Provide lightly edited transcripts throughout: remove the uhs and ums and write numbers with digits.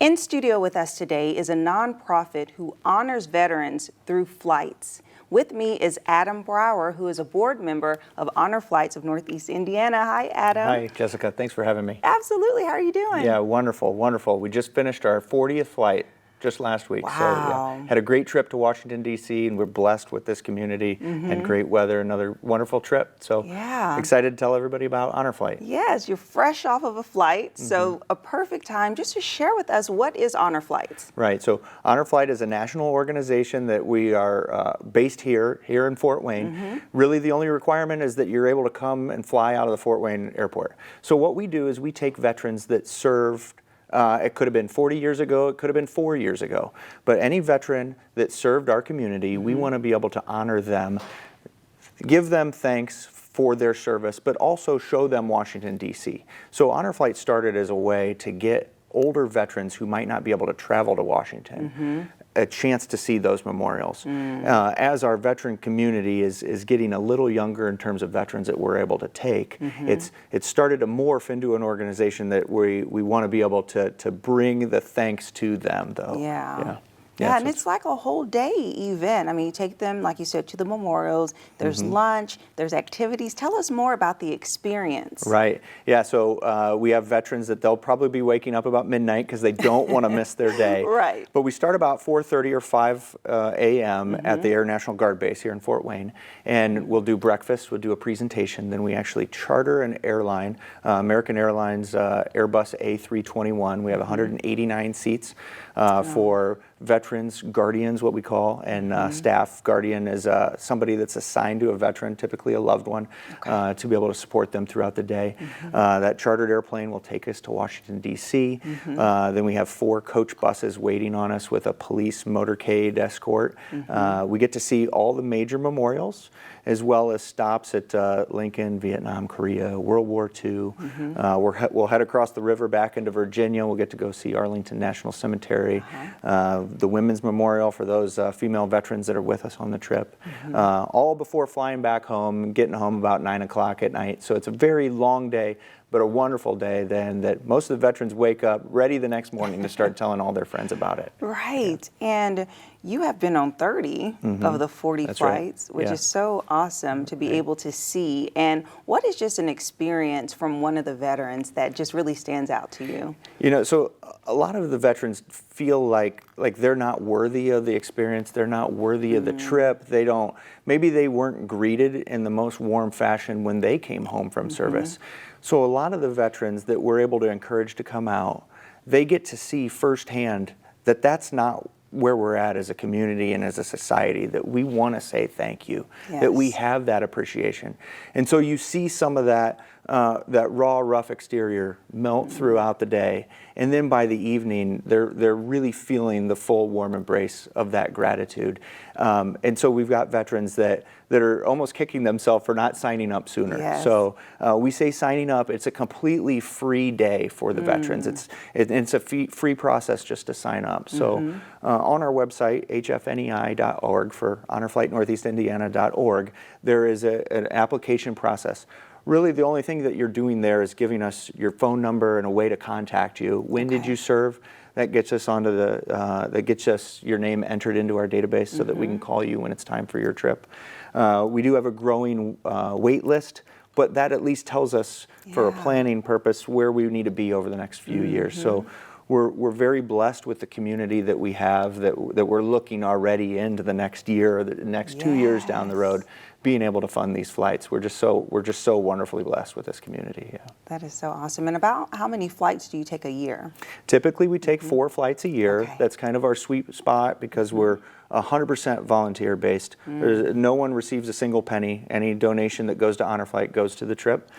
In studio with us today is a nonprofit who honors veterans through flights. With me is Adam Brower, who is a board member of Honor Flights of Northeast Indiana. Hi, Adam. Hi, Jessica. Thanks for having me. Absolutely. How are you doing? Yeah, wonderful, wonderful. We just finished our 40th flight just last week. Wow. So yeah, had a great trip to Washington, D.C., and we're blessed with this community and great weather, another wonderful trip. So yeah, excited to tell everybody about Honor Flight. Yes, you're fresh off of a flight, so a perfect time just to share with us what is Honor Flights. Right, so Honor Flight is a national organization that we are based here in Fort Wayne. Really the only requirement is that you're able to come and fly out of the Fort Wayne airport. So what we do is we take veterans that served it could have been 40 years ago, it could have been 4 years ago. But any veteran that served our community, we want to be able to honor them, give them thanks for their service, but also show them Washington, D.C. So Honor Flight started as a way to get older veterans who might not be able to travel to Washington a chance to see those memorials. As our veteran community is getting a little younger in terms of veterans that we're able to take, it's started to morph into an organization that we want to be able to bring the thanks to them, though. Yeah, and it's like a whole day event. I mean, you take them, like you said, to the memorials. There's lunch, there's activities. Tell us more about the experience. Right. Yeah, so we have veterans that they'll probably be waking up about midnight because they don't want to miss their day. Right. But we start about 4:30 or 5 a.m. at the Air National Guard base here in Fort Wayne. And we'll do breakfast, we'll do a presentation. Then we actually charter an airline, American Airlines Airbus A321. We have 189 seats for veterans, guardians, what we call, and staff. Guardian is somebody that's assigned to a veteran, typically a loved one, to be able to support them throughout the day. That chartered airplane will take us to Washington, D.C. Then we have 4 coach buses waiting on us with a police motorcade escort. We get to see all the major memorials, as well as stops at Lincoln, Vietnam, Korea, World War II. We'll head across the river back into Virginia. We'll get to go see Arlington National Cemetery, the Women's Memorial for those female veterans that are with us on the trip, all before flying back home, getting home about 9 o'clock at night. So it's a very long day, but a wonderful day then that most of the veterans wake up ready the next morning to start telling all their friends about it. Right. And you have been on 30 of the 40 That's flights, right. which is so awesome to be able to see. And what is just an experience from one of the veterans that just really stands out to you? You know, so a lot of the veterans feel like they're not worthy of the experience, they're not worthy of the trip, maybe they weren't greeted in the most warm fashion when they came home from service. So a lot of the veterans that we're able to encourage to come out, they get to see firsthand that that's not where we're at as a community and as a society, that we want to say thank you, that we have that appreciation. And so you see some of that raw, rough exterior melt throughout the day, and then by the evening, they're really feeling the full warm embrace of that gratitude. And so we've got veterans that are almost kicking themselves for not signing up sooner. So we say signing up, it's a completely free day for the veterans. It's a free process just to sign up. So on our website, hfnei.org, for honorflightnortheastindiana.org, there is an application process. Really, the only thing that you're doing there is giving us your phone number and a way to contact you. When did you serve? That gets us onto that gets us your name entered into our database so that we can call you when it's time for your trip. We do have a growing wait list, but that at least tells us, for a planning purpose, where we need to be over the next few years. So we're very blessed with the community that we have, that we're looking already into the next year, or the next 2 years down the road, being able to fund these flights. We're just so wonderfully blessed with this community. Yeah. That is so awesome. And about how many flights do you take a year? Typically, we take 4 flights a year. That's kind of our sweet spot because we're 100% volunteer based. No one receives a single penny. Any donation that goes to Honor Flight goes to the trip.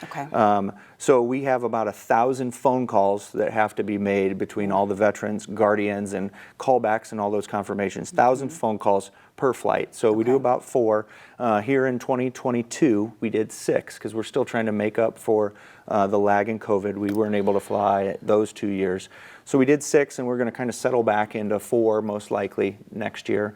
So we have about 1,000 phone calls that have to be made between all the veterans, guardians, and callbacks and all those confirmations. 1,000 phone calls per flight. So we do about 4. Here in 2022, we did 6 because we're still trying to make up for the lag in COVID. We weren't able to fly those 2 years. So we did 6, and we're going to kind of settle back into 4 most likely next year.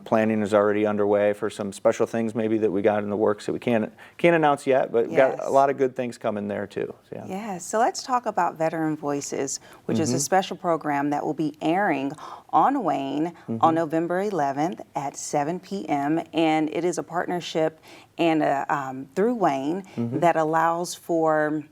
Planning is already underway for some special things maybe that we got in the works that we can't announce yet, but we've got a lot of good things coming there too. So, yeah. Yes, so let's talk about Veteran Voices, which is a special program that will be airing on Wane on November 11th at 7 p.m. And it is a partnership and through Wane that allows for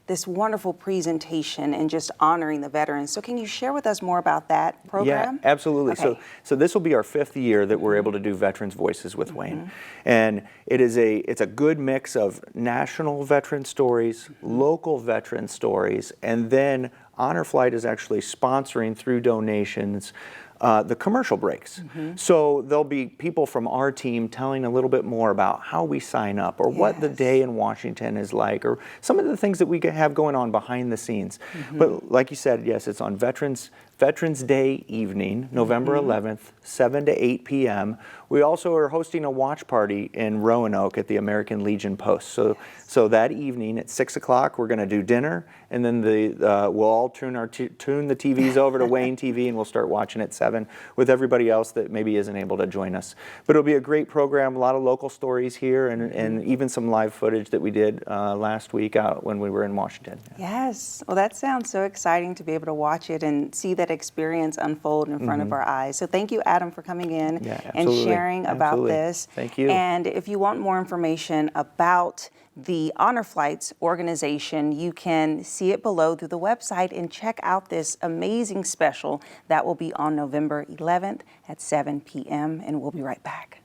this wonderful presentation and just honoring the veterans. So can you share with us more about that program? Yeah, absolutely. Okay. So this will be our 5th year that we're able to do Veterans Voices with Wane. And it's a good mix of national veteran stories, local veteran stories, and then Honor Flight is actually sponsoring through donations the commercial breaks. So there'll be people from our team telling a little bit more about how we sign up or what the day in Washington is like or some of the things that we have going on behind the scenes. But like you said, yes, it's on Veterans Day evening, November 11th, 7 to 8 p.m. We also are hosting a watch party in Roanoke at the American Legion Post. So that evening at 6 o'clock, we're going to do dinner, and then we'll all tune the TVs over to Wane TV, and we'll start watching at 7 with everybody else that maybe isn't able to join us. But it'll be a great program, a lot of local stories here, and even some live footage that we did last week out when we were in Washington. Yes, well that sounds so exciting to be able to watch it and see that experience unfold in front of our eyes. So thank you, Adam, for coming in and sharing about this. Thank you. And if you want more information about the Honor Flights organization, you can see it below through the website and check out this amazing special that will be on November 11th at 7 p.m. and we'll be right back.